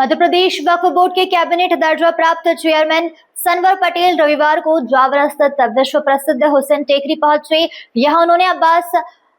मध्य प्रदेश वक्फ board के cabinet दर्जा प्राप्त चेयरमैन सनवर पटेल रविवार को जावरा स्थित विश्व प्रसिद्ध हुसैन टेकरी पहुंचे। यहां उन्होंने अब्बास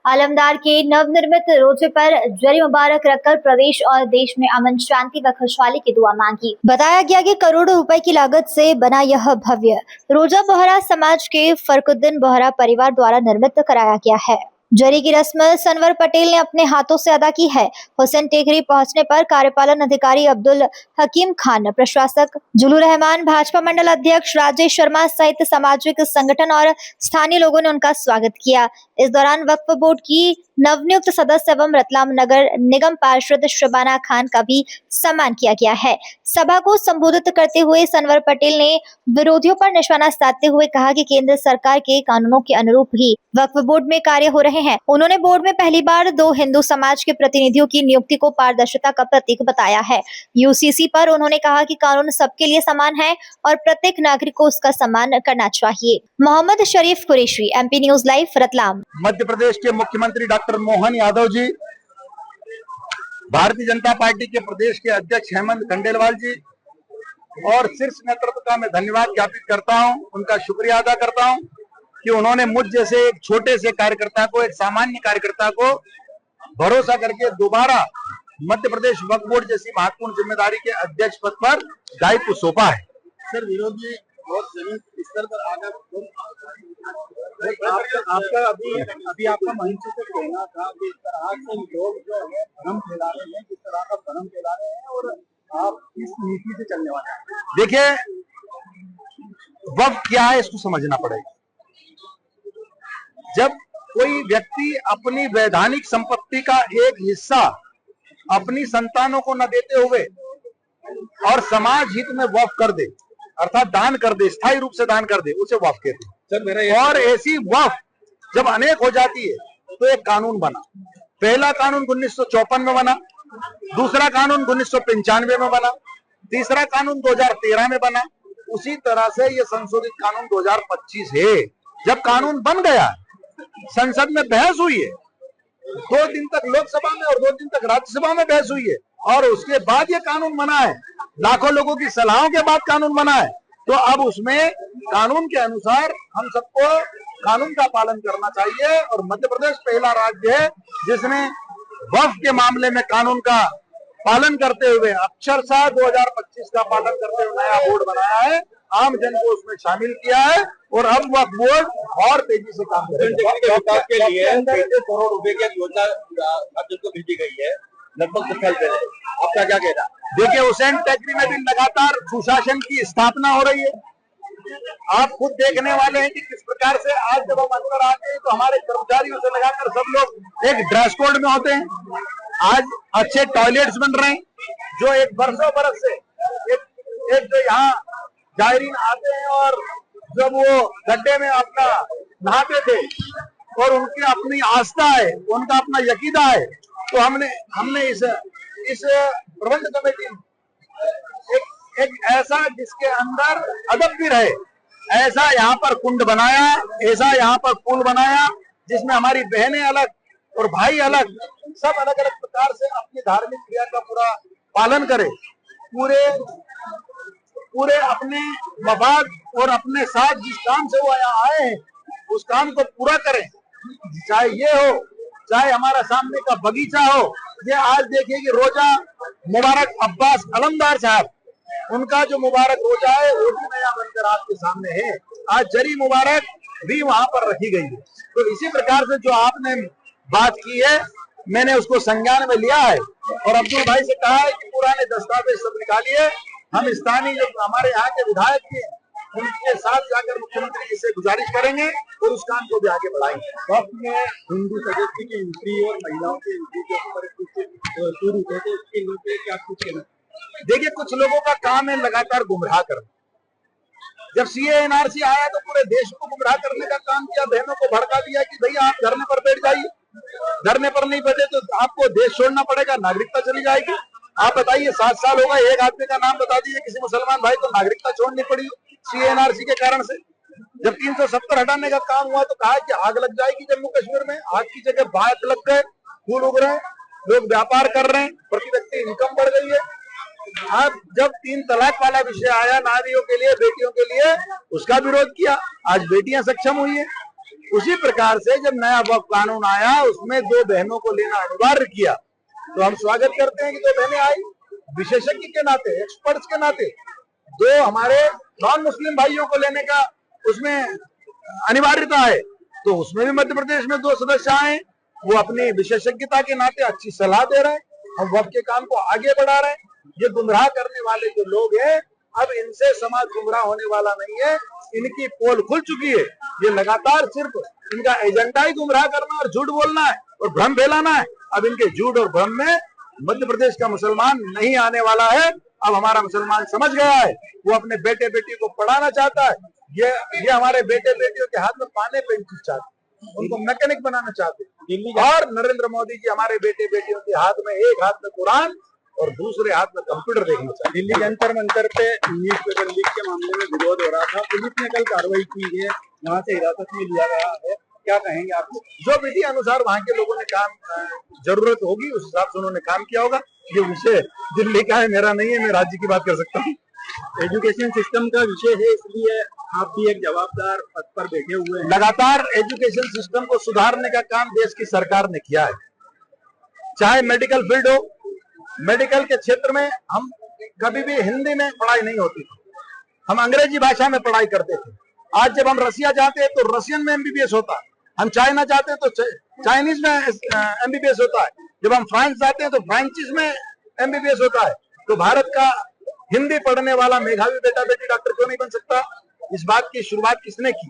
आलमदार के नवनिर्मित रोजे पर जरी मुबारक रखकर प्रदेश और देश में अमन, शांति व खुशहाली की दुआ मांगी। बताया गया कि करोड़ों रुपए की लागत से बना यह भव्य रोजा बोहरा समाज के फरकुद्दीन बोहरा परिवार द्वारा निर्मित कराया गया है। जरी की रस्म सनवर पटेल ने अपने हाथों से अदा की है। हुसैन टेकरी पहुंचने पर कार्यपालन अधिकारी अब्दुल हकीम खान, प्रशासक जुलूर रहमान, भाजपा मंडल अध्यक्ष राजेश शर्मा सहित सामाजिक संगठन और स्थानीय लोगों ने उनका स्वागत किया। इस दौरान वक्फ बोर्ड की नवनियुक्त सदस्य एवं रतलाम नगर निगम पार्षद शबाना खान का भी सम्मान किया गया है। सभा को संबोधित करते हुए सनवर पटेल ने विरोधियों पर निशाना साधते हुए कहा कि केंद्र सरकार के कानूनों के अनुरूप ही वक्फ बोर्ड में कार्य हो रहे हैं। उन्होंने बोर्ड में पहली बार 2 हिंदू समाज के प्रतिनिधियों की नियुक्ति को पारदर्शिता का प्रतीक बताया है। यूसीसी पर उन्होंने कहा कि कानून सबके लिए समान है और प्रत्येक नागरिक को उसका सम्मान करना चाहिए। Mohammed Sharif Qureshi, MP news live, Ratlam. Madhya Pradesh के मुख्यमंत्री डॉक्टर मोहन यादव जी, भारतीय जनता पार्टी के प्रदेश के अध्यक्ष हेमंत खंडेलवाल जी और शीर्ष नेतृत्व का मैं धन्यवाद ज्ञापित करता हूं, उनका शुक्रिया अदा करता हूं कि उन्होंने मुझ जैसे एक छोटे से कार्यकर्ता को, एक सामान्य कार्यकर्ता को भरोसा करके दोबारा मध्य प्रदेश वक्फ बोर्ड जैसी महत्वपूर्ण जिम्मेदारी के अध्यक्ष पद पर दायित्व सौंपा है। सर, विरोधी बहुत जमीन स्तर पर आकर आपका अभी आपका मंच से कहना था कि इस तरह से लोग जो है भ्रम फैला रहे हैं, किस तरह का भ्रम फैला रहे हैं और आप किस नीति से चलने वाले हैं। देखिए, वक्फ क्या है इसको समझना पड़ेगा। जब कोई व्यक्ति अपनी वैधानिक संपत्ति का एक हिस्सा अपनी संतानों को न देते हुए और समाज हित में वक्फ कर दे, अर्थात दान कर दे, स्थायी रूप से दान कर दे, उसे वक्फ कहते हैं। और ऐसी वक्फ जब अनेक हो जाती है तो एक कानून बना। पहला कानून 1954 में बना, दूसरा कानून 1995 में बना, तीसरा कानून 2013 में बना। उसी तरह से ये संशोधित कानून 2025 है। जब कानून बन गया, संसद में बहस हुई है, 2 दिन तक लोकसभा में और 2 दिन तक राज्यसभा में बहस हुई है, और उसके बाद ये कानून बना है। लाखों लोगों की सलाहों के बाद कानून बना है। तो अब उसमें कानून के अनुसार हम सबको कानून का पालन करना चाहिए। और मध्य प्रदेश पहला राज्य है जिसने वक्फ के मामले में कानून का पालन करते हुए अक्षरशः 2025 का पालन करते हुए नया बोर्ड बनाया है, आम जन को उसमें शामिल किया है और अब वक्फ बोर्ड और तेजी से काम करेगा। के लिए 33 करोड़ रुपए की योजना राज्य को भेजी गई है, लगभग 2 साल पहले। आपका क्या कहना? देखिए, हुसैन टेकरी में भी लगातार सुशासन की स्थापना हो रही है। आप खुद देखने वाले हैं कि किस प्रकार से आज जब हम अंदर आते हैं तो हमारे कर्मचारियों से लगाकर सब लोग एक ड्रेस कोड में होते हैं। आज अच्छे टॉयलेट्स बन रहे हैं, जो एक बरसों बरस से एक जो यहाँ जायरीन आते हैं और जब वो गड्ढे में अपना नहाते थे और उनकी अपनी आस्था है, उनका अपना यकीदा है, तो हमने इस प्रबंध कमेटी एक ऐसा जिसके अंदर अदब भी रहे, ऐसा यहाँ पर कुंड बनाया, ऐसा यहाँ पर पुल बनाया, जिसमें हमारी बहनें अलग और भाई अलग, सब अलग अलग प्रकार से अपनी धार्मिक क्रिया का पूरा पालन करें, पूरे अपने मफाद और अपने साथ जिस काम से वो यहाँ आए हैं उस काम को पूरा करें। चाहे ये हो, चाहे हमारा सामने का बगीचा हो। ये आज देखिए कि रोजा मुबारक अब्बास आलमदार साहब, उनका जो मुबारक रोजा है वो भी नया बनकर आपके सामने है। आज जरी मुबारक भी वहां पर रखी गई है। तो इसी प्रकार से जो आपने बात की है, मैंने उसको संज्ञान में लिया है और अब्दुल भाई से कहा है कि पुराने दस्तावेज सब निकालिए। हम स्थानीय जो हमारे यहाँ के विधायक थे उनके साथ जाकर मुख्यमंत्री जी से गुजारिश करेंगे और उस काम को भी आगे बढ़ाएंगे। वक्त में हिंदू सदस्य की एंट्री और महिलाओं की एंट्री के ऊपर कुछ शुरू हुए थे, उसके लिए क्या कुछ कहना? देखिए, कुछ लोगों का काम है लगातार गुमराह करना। जब सीए एनआरसी आया तो पूरे देश को गुमराह करने का काम किया, बहनों को भड़का दिया कि भैया आप धरने पर बैठ जाइए, धरने पर नहीं बैठे तो आपको देश छोड़ना पड़ेगा, नागरिकता चली जाएगी। आप बताइए, 7 साल होगा, एक आदमी का नाम बता दीजिए किसी मुसलमान भाई को नागरिकता छोड़नी पड़ी सीएनआरसी के कारण से। जब 370 हटाने का काम हुआ तो कहा कि आग लग जाएगी जम्मू कश्मीर में। आग की जगह बाग लग गए, फूल उग रहे हैं, लोग व्यापार कर रहे हैं, प्रति व्यक्ति इनकम बढ़ गई है। अब जब 3 तलाक वाला विषय आया नारियों के लिए, बेटियों के लिए, उसका विरोध किया। आज बेटियां सक्षम हुई है। उसी प्रकार से जब नया वक्फ कानून आया, उसमें 2 बहनों को लेना अनिवार्य किया, तो हम स्वागत करते हैं कि 2 बहनें आई, विशेषज्ञ के नाते, एक्सपर्ट्स के नाते। 2 हमारे नॉन मुस्लिम भाइयों को लेने का उसमें अनिवार्यता है, तो उसमें भी मध्य प्रदेश में 2 सदस्य आए, वो अपनी विशेषज्ञता के नाते अच्छी सलाह दे रहे हैं। हम वक्फ के काम को आगे बढ़ा रहे हैं। ये गुमराह करने वाले जो लोग हैं, अब इनसे समाज गुमराह होने वाला नहीं है। इनकी पोल खुल चुकी है। ये लगातार सिर्फ इनका एजेंडा ही गुमराह करना और झूठ बोलना है और भ्रम फैलाना है। अब इनके झूठ और भ्रम में मध्य प्रदेश का मुसलमान नहीं आने वाला है। अब हमारा मुसलमान समझ गया है, वो अपने बेटे बेटी को पढ़ाना चाहता है। ये हमारे बेटे बेटियों के हाथ में पाने पेंसिल चाहते हैं, उनको मैकेनिक बनाना चाहते हैं। और नरेंद्र मोदी जी हमारे बेटे बेटियों के हाथ में, एक हाथ में कुरान और दूसरे हाथ में कंप्यूटर देखना चाहते हैं। दिल्ली जंतर मंतर पे न्यूज पेपर लीक के मामले में विरोध हो रहा था, पुलिस ने कल कार्रवाई की है, वहां से हिरासत में लिया गया है, क्या कहेंगे आप? जो विधि अनुसार वहां के लोगों ने काम जरूरत होगी उस हिसाब से उन्होंने काम किया होगा। ये विषय दिल्ली का है, मेरा नहीं है, मैं राज्य की बात कर सकता हूँ। एजुकेशन सिस्टम का विषय है, इसलिए आप भी एक जवाबदार पद पर बैठे हुए हैं। लगातार एजुकेशन सिस्टम को सुधारने का काम देश की सरकार ने किया है। चाहे मेडिकल फील्ड हो, मेडिकल के क्षेत्र में हम कभी भी हिंदी में पढ़ाई नहीं होती थी, हम अंग्रेजी भाषा में पढ़ाई करते थे। आज जब हम रसिया जाते हैं तो रसियन में एमबीबीएस होता है, हम चाइना जाते हैं तो चाइनीज में एमबीबीएस होता है, जब हम फ्रांस जाते हैं तो फ्रांसीस में एमबीबीएस होता है। तो भारत का हिंदी पढ़ने वाला मेधावी बेटा बेटी डॉक्टर क्यों नहीं बन सकता? इस बात की शुरुआत किसने की?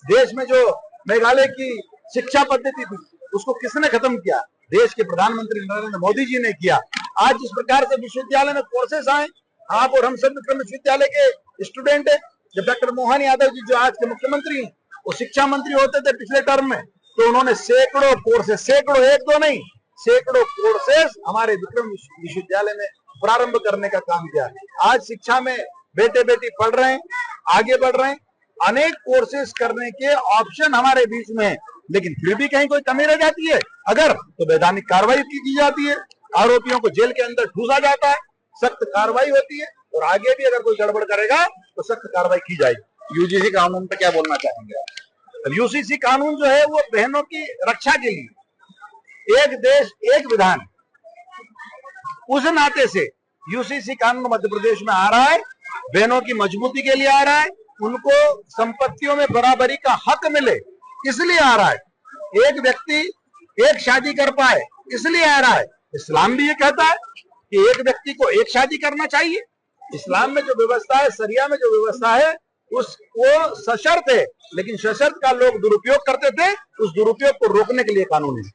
देश में जो मेघालय की शिक्षा पद्धति थी उसको किसने खत्म किया? देश के प्रधानमंत्री नरेंद्र मोदी जी ने किया। आज जिस प्रकार से विश्वविद्यालय में कोर्सेस आए, आप और हम सब विक्रम विश्वविद्यालय के स्टूडेंट है। जब डॉक्टर मोहन यादव जी जो आज के मुख्यमंत्री हैं, वो शिक्षा मंत्री होते थे पिछले टर्म में, तो उन्होंने सैकड़ों कोर्सेस, सैकड़ों, 1-2 नहीं, सैकड़ों कोर्सेस हमारे विक्रम विश्वविद्यालय में प्रारंभ करने का काम किया। आज शिक्षा में बेटे बेटी पढ़ रहे हैं, आगे बढ़ रहे हैं, अनेक कोर्सेस करने के ऑप्शन हमारे बीच में है, लेकिन फिर भी कहीं कोई कमी रह जाती है अगर, तो वैधानिक कार्रवाई की जाती है, आरोपियों को जेल के अंदर ठूसा जाता है, सख्त कार्रवाई होती है, और आगे भी अगर कोई गड़बड़ करेगा तो सख्त कार्रवाई की जाएगी। यूजीसी कानून पर क्या बोलना चाहेंगे? अब यूसीसी कानून जो है वो बहनों की रक्षा के लिए, एक देश एक विधान, उस नाते से यूसीसी कानून मध्य प्रदेश में आ रहा है। बहनों की मजबूती के लिए आ रहा है, उनको संपत्तियों में बराबरी का हक मिले इसलिए आ रहा है। एक व्यक्ति एक शादी कर पाए इसलिए आ रहा है। इस्लाम भी ये कहता है कि एक व्यक्ति को एक शादी करना चाहिए। इस्लाम में जो व्यवस्था है, शरिया में जो व्यवस्था है, वो सशर्त है, लेकिन सशर्त का लोग दुरुपयोग करते थे, उस दुरुपयोग को रोकने के लिए कानून है।